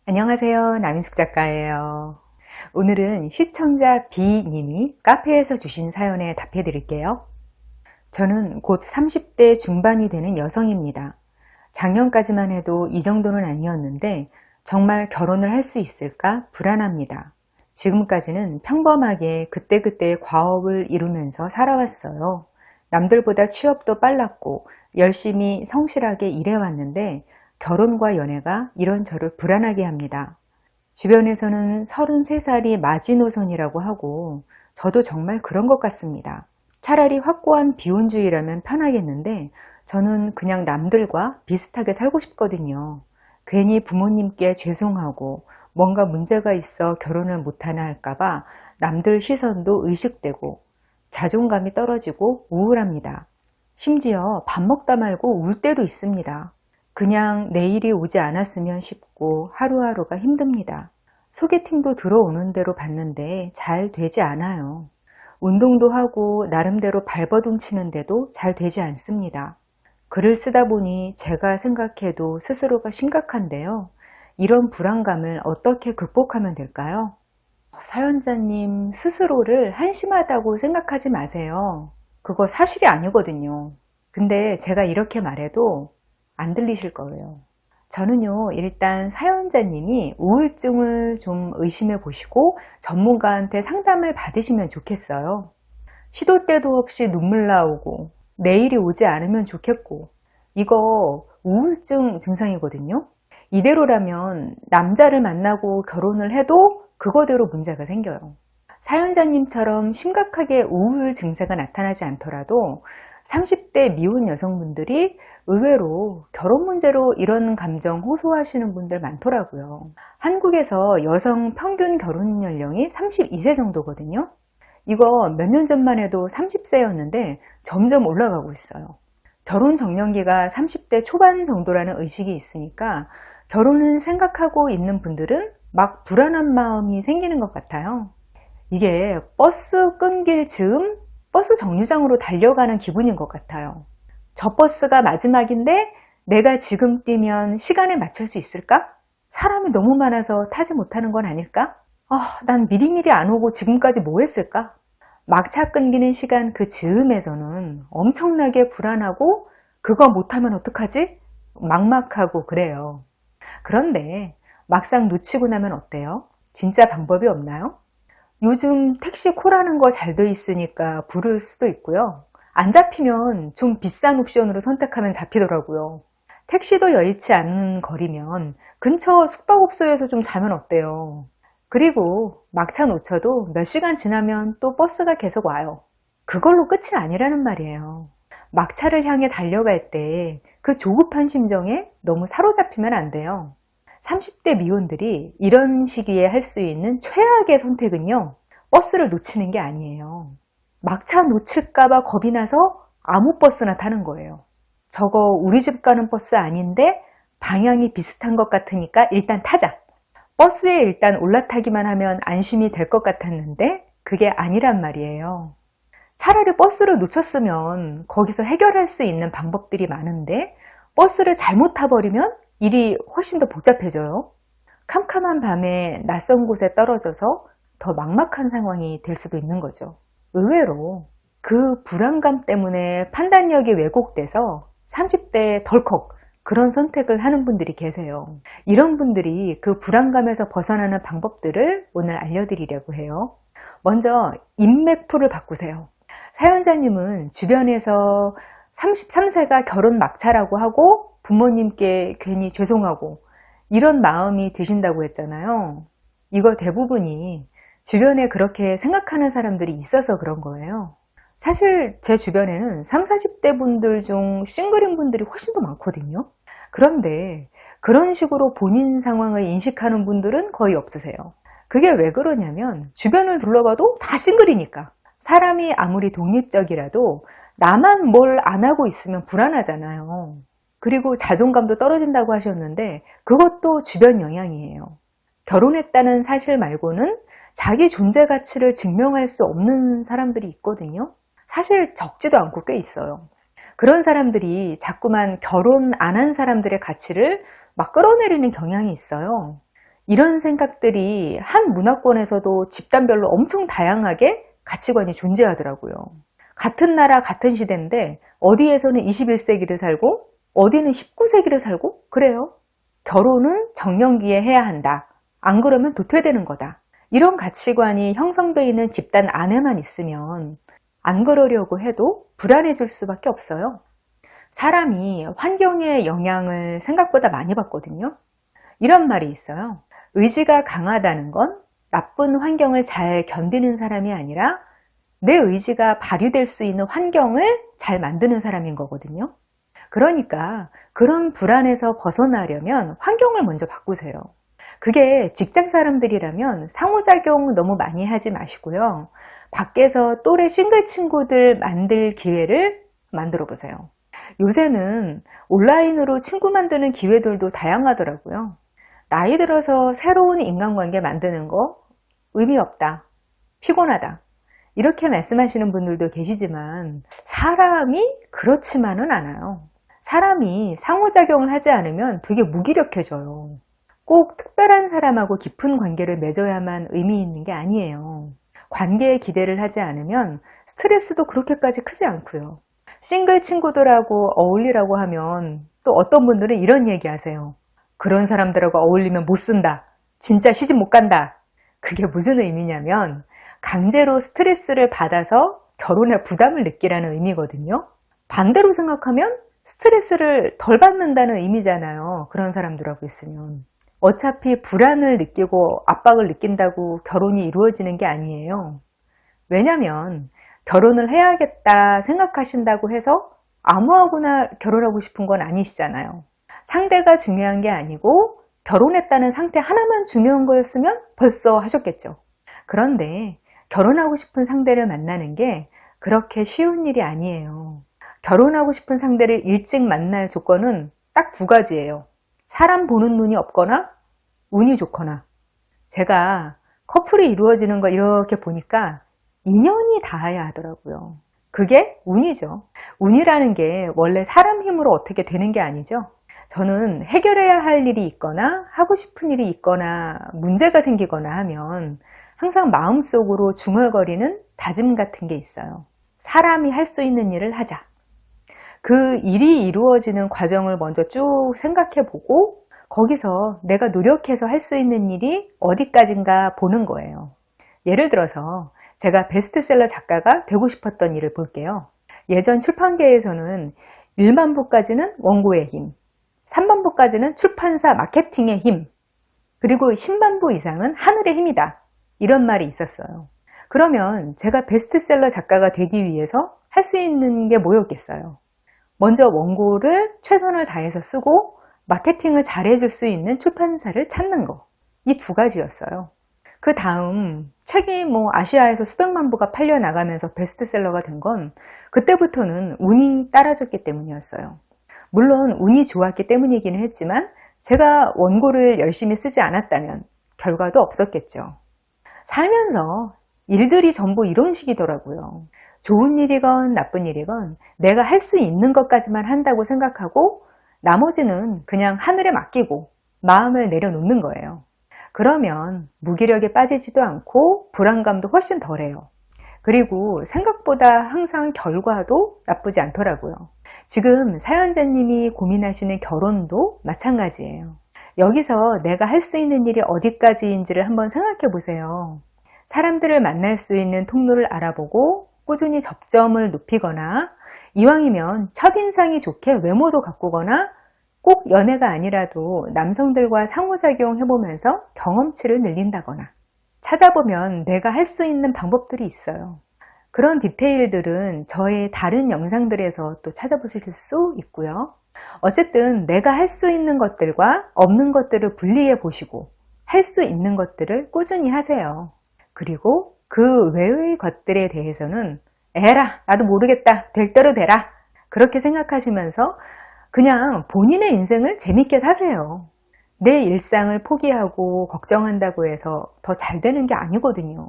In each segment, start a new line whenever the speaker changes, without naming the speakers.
안녕하세요. 남인숙 작가예요. 오늘은 시청자 B님이 카페에서 주신 사연에 답해 드릴게요. 저는 곧 30대 중반이 되는 여성입니다. 작년까지만 해도 이 정도는 아니었는데 정말 결혼을 할 수 있을까 불안합니다. 지금까지는 평범하게 그때그때 과업을 이루면서 살아왔어요. 남들보다 취업도 빨랐고 열심히 성실하게 일해왔는데 결혼과 연애가 이런 저를 불안하게 합니다. 주변에서는 33살이 마지노선이라고 하고 저도 정말 그런 것 같습니다. 차라리 확고한 비혼주의라면 편하겠는데 저는 그냥 남들과 비슷하게 살고 싶거든요. 괜히 부모님께 죄송하고 뭔가 문제가 있어 결혼을 못하나 할까봐 남들 시선도 의식되고 자존감이 떨어지고 우울합니다. 심지어 밥 먹다 말고 울 때도 있습니다. 그냥 내일이 오지 않았으면 싶고 하루하루가 힘듭니다. 소개팅도 들어오는 대로 봤는데 잘 되지 않아요. 운동도 하고 나름대로 발버둥 치는데도 잘 되지 않습니다. 글을 쓰다 보니 제가 생각해도 스스로가 심각한데요. 이런 불안감을 어떻게 극복하면 될까요? 사연자님 스스로를 한심하다고 생각하지 마세요. 그거 사실이 아니거든요. 근데 제가 이렇게 말해도 안 들리실 거예요. 저는요, 일단 사연자님이 우울증을 좀 의심해 보시고 전문가한테 상담을 받으시면 좋겠어요. 시도 때도 없이 눈물 나오고 내일이 오지 않으면 좋겠고 이거 우울증 증상이거든요. 이대로라면 남자를 만나고 결혼을 해도 그거대로 문제가 생겨요. 사연자님처럼 심각하게 우울 증세가 나타나지 않더라도 30대 미혼 여성분들이 의외로 결혼 문제로 이런 감정 호소하시는 분들 많더라고요. 한국에서 여성 평균 결혼 연령이 32세 정도거든요. 이거 몇 년 전만 해도 30세였는데 점점 올라가고 있어요. 결혼 정년기가 30대 초반 정도라는 의식이 있으니까 결혼은 생각하고 있는 분들은 막 불안한 마음이 생기는 것 같아요. 이게 버스 끊길 즈음 버스 정류장으로 달려가는 기분인 것 같아요. 저 버스가 마지막인데 내가 지금 뛰면 시간에 맞출 수 있을까? 사람이 너무 많아서 타지 못하는 건 아닐까? 난 미리미리 안 오고 지금까지 뭐 했을까? 막차 끊기는 시간 그 즈음에서는 엄청나게 불안하고 그거 못하면 어떡하지? 막막하고 그래요. 그런데 막상 놓치고 나면 어때요? 진짜 방법이 없나요? 요즘 택시 콜하는 거 잘 돼 있으니까 부를 수도 있고요. 안 잡히면 좀 비싼 옵션으로 선택하면 잡히더라고요. 택시도 여의치 않는 거리면 근처 숙박업소에서 좀 자면 어때요? 그리고 막차 놓쳐도 몇 시간 지나면 또 버스가 계속 와요. 그걸로 끝이 아니라는 말이에요. 막차를 향해 달려갈 때 그 조급한 심정에 너무 사로잡히면 안 돼요. 30대 미혼들이 이런 시기에 할 수 있는 최악의 선택은요, 버스를 놓치는 게 아니에요. 막차 놓칠까봐 겁이 나서 아무 버스나 타는 거예요. 저거 우리 집 가는 버스 아닌데 방향이 비슷한 것 같으니까 일단 타자. 버스에 일단 올라타기만 하면 안심이 될 것 같았는데 그게 아니란 말이에요. 차라리 버스를 놓쳤으면 거기서 해결할 수 있는 방법들이 많은데 버스를 잘못 타버리면 일이 훨씬 더 복잡해져요. 캄캄한 밤에 낯선 곳에 떨어져서 더 막막한 상황이 될 수도 있는 거죠. 의외로 그 불안감 때문에 판단력이 왜곡돼서 30대에 덜컥 그런 선택을 하는 분들이 계세요. 이런 분들이 그 불안감에서 벗어나는 방법들을 오늘 알려드리려고 해요. 먼저 인맥풀을 바꾸세요. 사연자님은 주변에서 33세가 결혼 막차라고 하고 부모님께 괜히 죄송하고 이런 마음이 드신다고 했잖아요. 이거 대부분이 주변에 그렇게 생각하는 사람들이 있어서 그런 거예요. 사실 제 주변에는 30, 40대 분들 중 싱글인 분들이 훨씬 더 많거든요. 그런데 그런 식으로 본인 상황을 인식하는 분들은 거의 없으세요. 그게 왜 그러냐면 주변을 둘러봐도 다 싱글이니까. 사람이 아무리 독립적이라도 나만 뭘 안 하고 있으면 불안하잖아요. 그리고 자존감도 떨어진다고 하셨는데 그것도 주변 영향이에요. 결혼했다는 사실 말고는 자기 존재 가치를 증명할 수 없는 사람들이 있거든요. 사실 적지도 않고 꽤 있어요. 그런 사람들이 자꾸만 결혼 안 한 사람들의 가치를 막 끌어내리는 경향이 있어요. 이런 생각들이 한 문화권에서도 집단별로 엄청 다양하게 가치관이 존재하더라고요. 같은 나라 같은 시대인데 어디에서는 21세기를 살고 어디는 19세기를 살고 그래요. 결혼은 정년기에 해야 한다. 안 그러면 도태되는 거다. 이런 가치관이 형성되어 있는 집단 안에만 있으면 안 그러려고 해도 불안해질 수밖에 없어요. 사람이 환경의 영향을 생각보다 많이 받거든요. 이런 말이 있어요. 의지가 강하다는 건 나쁜 환경을 잘 견디는 사람이 아니라 내 의지가 발휘될 수 있는 환경을 잘 만드는 사람인 거거든요. 그러니까 그런 불안에서 벗어나려면 환경을 먼저 바꾸세요. 그게 직장 사람들이라면 상호작용 너무 많이 하지 마시고요. 밖에서 또래 싱글 친구들 만들 기회를 만들어 보세요. 요새는 온라인으로 친구 만드는 기회들도 다양하더라고요. 나이 들어서 새로운 인간관계 만드는 거 의미 없다, 피곤하다 이렇게 말씀하시는 분들도 계시지만 사람이 그렇지만은 않아요. 사람이 상호작용을 하지 않으면 되게 무기력해져요. 꼭 특별한 사람하고 깊은 관계를 맺어야만 의미 있는 게 아니에요. 관계에 기대를 하지 않으면 스트레스도 그렇게까지 크지 않고요. 싱글 친구들하고 어울리라고 하면 또 어떤 분들은 이런 얘기 하세요. 그런 사람들하고 어울리면 못 쓴다. 진짜 시집 못 간다. 그게 무슨 의미냐면 강제로 스트레스를 받아서 결혼에 부담을 느끼라는 의미거든요. 반대로 생각하면 스트레스를 덜 받는다는 의미잖아요. 그런 사람들하고 있으면. 어차피 불안을 느끼고 압박을 느낀다고 결혼이 이루어지는 게 아니에요. 왜냐면 결혼을 해야겠다 생각하신다고 해서 아무하고나 결혼하고 싶은 건 아니시잖아요. 상대가 중요한 게 아니고 결혼했다는 상태 하나만 중요한 거였으면 벌써 하셨겠죠. 그런데 결혼하고 싶은 상대를 만나는 게 그렇게 쉬운 일이 아니에요. 결혼하고 싶은 상대를 일찍 만날 조건은 딱 두 가지예요. 사람 보는 눈이 없거나 운이 좋거나. 제가 커플이 이루어지는 거 이렇게 보니까 인연이 닿아야 하더라고요. 그게 운이죠. 운이라는 게 원래 사람 힘으로 어떻게 되는 게 아니죠. 저는 해결해야 할 일이 있거나 하고 싶은 일이 있거나 문제가 생기거나 하면 항상 마음속으로 중얼거리는 다짐 같은 게 있어요. 사람이 할 수 있는 일을 하자. 그 일이 이루어지는 과정을 먼저 쭉 생각해보고 거기서 내가 노력해서 할 수 있는 일이 어디까지인가 보는 거예요. 예를 들어서 제가 베스트셀러 작가가 되고 싶었던 일을 볼게요. 예전 출판계에서는 1만 부까지는 원고의 힘, 3만 부까지는 출판사 마케팅의 힘, 그리고 10만 부 이상은 하늘의 힘이다. 이런 말이 있었어요. 그러면 제가 베스트셀러 작가가 되기 위해서 할 수 있는 게 뭐였겠어요? 먼저 원고를 최선을 다해서 쓰고 마케팅을 잘해줄 수 있는 출판사를 찾는 거. 이 두 가지였어요. 그 다음 책이 아시아에서 수백만 부가 팔려나가면서 베스트셀러가 된 건 그때부터는 운이 따라줬기 때문이었어요. 물론 운이 좋았기 때문이기는 했지만 제가 원고를 열심히 쓰지 않았다면 결과도 없었겠죠. 살면서 일들이 전부 이런 식이더라고요. 좋은 일이건 나쁜 일이건 내가 할 수 있는 것까지만 한다고 생각하고 나머지는 그냥 하늘에 맡기고 마음을 내려놓는 거예요. 그러면 무기력에 빠지지도 않고 불안감도 훨씬 덜해요. 그리고 생각보다 항상 결과도 나쁘지 않더라고요. 지금 사연자님이 고민하시는 결혼도 마찬가지예요. 여기서 내가 할 수 있는 일이 어디까지인지를 한번 생각해 보세요. 사람들을 만날 수 있는 통로를 알아보고 꾸준히 접점을 높이거나 이왕이면 첫인상이 좋게 외모도 가꾸거나 꼭 연애가 아니라도 남성들과 상호작용 해보면서 경험치를 늘린다거나 찾아보면 내가 할 수 있는 방법들이 있어요. 그런 디테일들은 저의 다른 영상들에서 또 찾아보실 수 있고요. 어쨌든 내가 할 수 있는 것들과 없는 것들을 분리해 보시고 할 수 있는 것들을 꾸준히 하세요. 그리고 그 외의 것들에 대해서는 에라 나도 모르겠다 될 대로 되라 그렇게 생각하시면서 그냥 본인의 인생을 재밌게 사세요. 내 일상을 포기하고 걱정한다고 해서 더 잘 되는 게 아니거든요.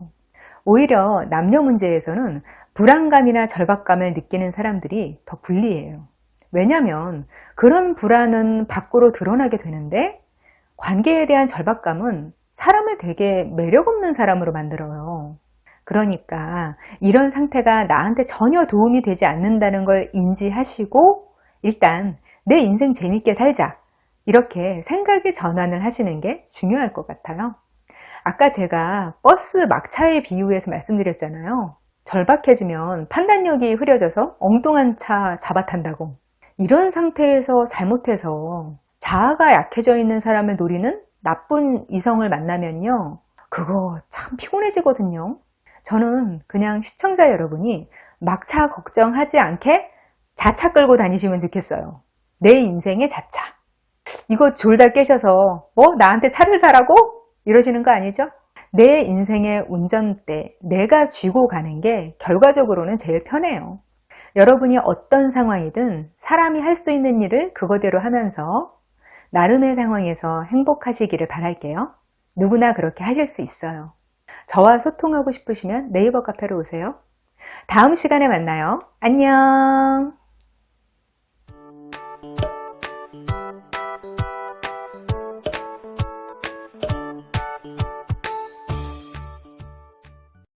오히려 남녀 문제에서는 불안감이나 절박감을 느끼는 사람들이 더 불리해요. 왜냐하면 그런 불안은 밖으로 드러나게 되는데 관계에 대한 절박감은 사람을 되게 매력 없는 사람으로 만들어요. 그러니까 이런 상태가 나한테 전혀 도움이 되지 않는다는 걸 인지하시고 일단 내 인생 재밌게 살자. 이렇게 생각의 전환을 하시는 게 중요할 것 같아요. 아까 제가 버스 막차에 비유해서 말씀드렸잖아요. 절박해지면 판단력이 흐려져서 엉뚱한 차 잡아탄다고. 이런 상태에서 잘못해서 자아가 약해져 있는 사람을 노리는 나쁜 이성을 만나면요. 그거 참 피곤해지거든요. 저는 그냥 시청자 여러분이 막차 걱정하지 않게 자차 끌고 다니시면 좋겠어요. 내 인생의 자차. 이거 졸다 깨셔서 나한테 차를 사라고? 이러시는 거 아니죠? 내 인생의 운전대 내가 쥐고 가는 게 결과적으로는 제일 편해요. 여러분이 어떤 상황이든 사람이 할 수 있는 일을 그거대로 하면서 나름의 상황에서 행복하시기를 바랄게요. 누구나 그렇게 하실 수 있어요. 저와 소통하고 싶으시면 네이버 카페로 오세요. 다음 시간에 만나요. 안녕.